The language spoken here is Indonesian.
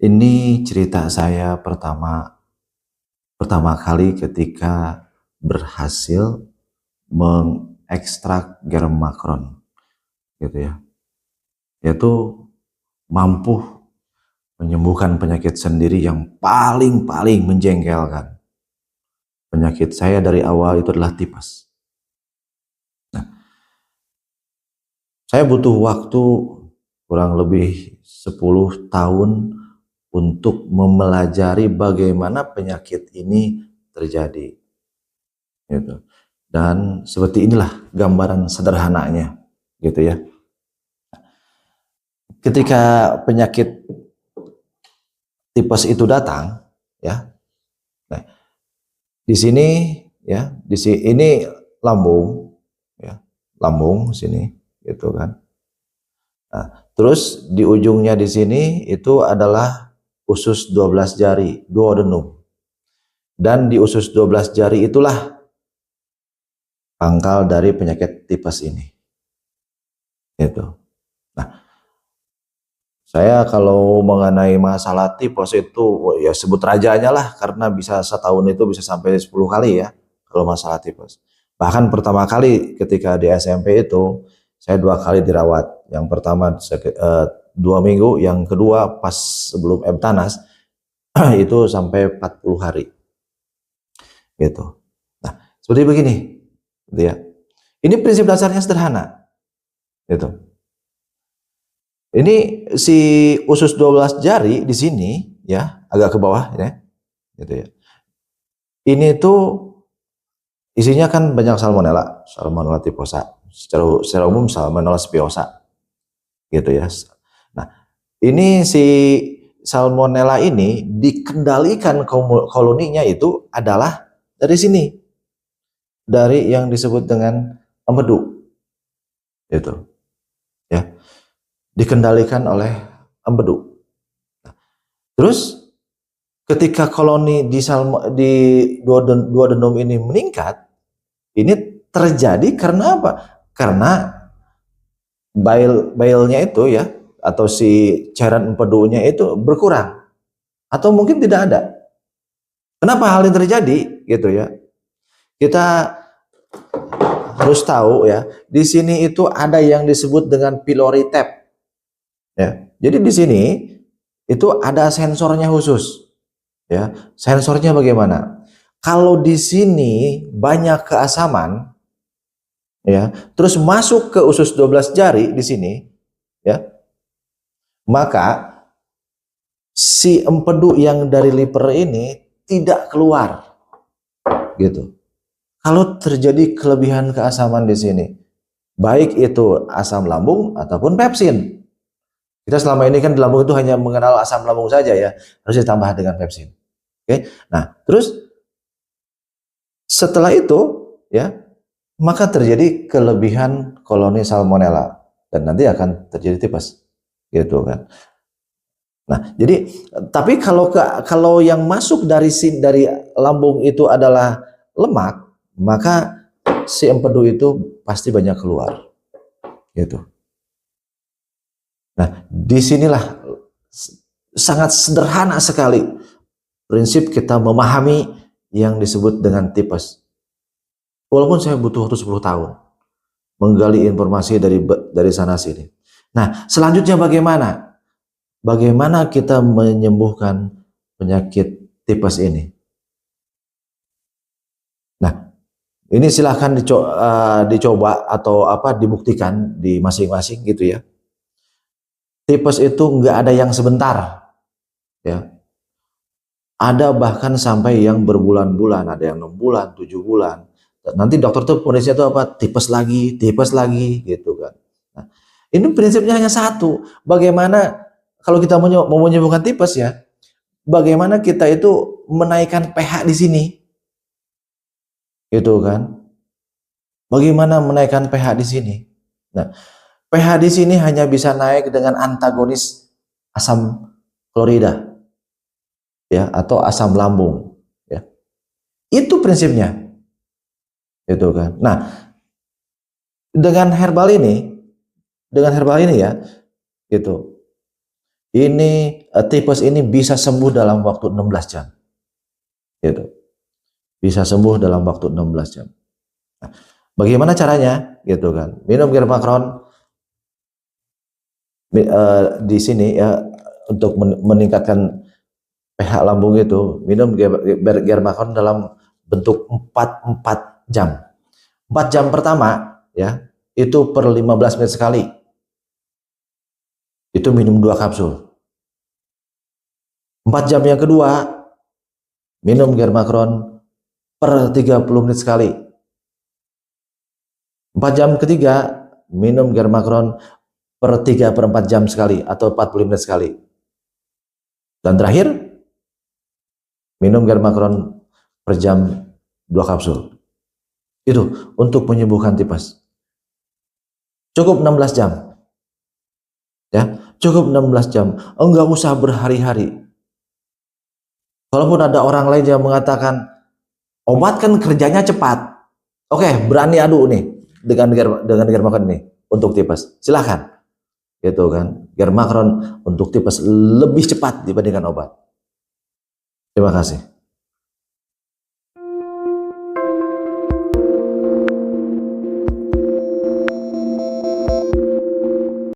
Ini cerita saya pertama kali ketika berhasil mengekstrak garam makron, gitu ya. Yaitu mampu menyembuhkan penyakit sendiri yang paling menjengkelkan. Penyakit saya dari awal itu adalah tipes. Nah, saya butuh waktu kurang lebih 10 tahun untuk mempelajari bagaimana penyakit ini terjadi, gitu. Dan seperti inilah gambaran sederhananya, gitu ya. Ketika penyakit tipes itu datang, ya. Nah, di sini ya, di sini ini lambung, ya, lambung sini, gitu kan. Nah, terus di ujungnya di sini itu adalah usus 12 jari, duodenum. Dan di usus 12 jari itulah pangkal dari penyakit tipes ini. Gitu. Nah, saya kalau mengenai masalah tipes itu ya sebut rajanya lah, karena bisa setahun itu bisa sampai 10 kali ya kalau masalah tipes. Bahkan pertama kali ketika di SMP itu saya 2 kali dirawat. Yang pertama 2 minggu, yang kedua pas sebelum Eptanas itu sampai 40 hari gitu. Nah, seperti begini gitu ya. Ini prinsip dasarnya sederhana gitu. Ini si usus 12 jari di sini ya, agak ke bawah ya, gitu ya. Ini tuh isinya kan banyak salmonella, salmonella typhosa. Secara umum salmonella spiosa, gitu ya. Nah, ini si salmonella ini dikendalikan koloninya itu adalah dari sini, dari yang disebut dengan empedu, gitu ya. Dikendalikan oleh empedu. Terus ketika koloni di duodenum ini meningkat, ini terjadi karena apa? Karena bile-nya itu ya, atau si cairan empedunya itu berkurang atau mungkin tidak ada. Kenapa hal ini terjadi? Gitu ya. Kita harus tahu ya, di sini itu ada yang disebut dengan pylori tap. Ya. Jadi di sini itu ada sensornya khusus. Ya, sensornya bagaimana? Kalau di sini banyak keasaman, ya, terus masuk ke usus 12 jari di sini, ya, maka si empedu yang dari liver ini tidak keluar, gitu. Kalau terjadi kelebihan keasaman di sini, baik itu asam lambung ataupun pepsin. Kita selama ini kan di lambung itu hanya mengenal asam lambung saja ya, harus ditambah dengan pepsin. Oke, nah terus setelah itu ya, maka terjadi kelebihan koloni salmonella dan nanti akan terjadi tipes, gitu kan. Nah, jadi tapi kalau yang masuk dari lambung itu adalah lemak, maka si empedu itu pasti banyak keluar, gitu. Nah, disinilah sangat sederhana sekali prinsip kita memahami yang disebut dengan tipes. Walaupun saya butuh waktu 10 tahun menggali informasi dari sana sini. Nah, selanjutnya bagaimana? Bagaimana kita menyembuhkan penyakit tipes ini? Nah, ini silahkan dicoba atau dibuktikan di masing-masing gitu ya. Tipes itu nggak ada yang sebentar, ya. Ada bahkan sampai yang berbulan-bulan, ada yang 6 bulan, 7 bulan. Nanti dokter tuh ponisnya tuh apa? Tipes lagi gitu kan. Nah, ini prinsipnya hanya satu. Bagaimana kalau kita mau menyembuhkan tipes ya, bagaimana kita itu menaikkan pH di sini, gitu kan? Bagaimana menaikkan pH di sini? Nah, pH di sini hanya bisa naik dengan antagonis asam klorida, ya, atau asam lambung, ya. Itu prinsipnya, gitu kan. Nah, dengan herbal ini ya, gitu. Ini tipes ini bisa sembuh dalam waktu 16 jam. Gitu. Bisa sembuh dalam waktu 16 jam. Nah, bagaimana caranya? Gitu kan. Minum Germakron di sini ya untuk meningkatkan pH lambung itu, minum Germakron dalam bentuk 4 jam. 4 jam pertama ya, itu per 15 menit sekali. Itu minum 2 kapsul. 4 jam yang kedua, minum Germakron per 30 menit sekali. 4 jam ketiga, minum Germakron per 3/4 jam sekali atau 40 menit sekali. Dan terakhir, minum Germakron per jam 2 kapsul. Itu untuk menyembuhkan tipes. Cukup 16 jam. Ya, cukup 16 jam. Enggak usah berhari-hari. Kalaupun ada orang lain yang mengatakan obat kan kerjanya cepat. Oke, berani adu nih dengan Germakron ini untuk tipes. Silahkan. Gitu kan. Germakron untuk tipes lebih cepat dibandingkan obat. Terima kasih.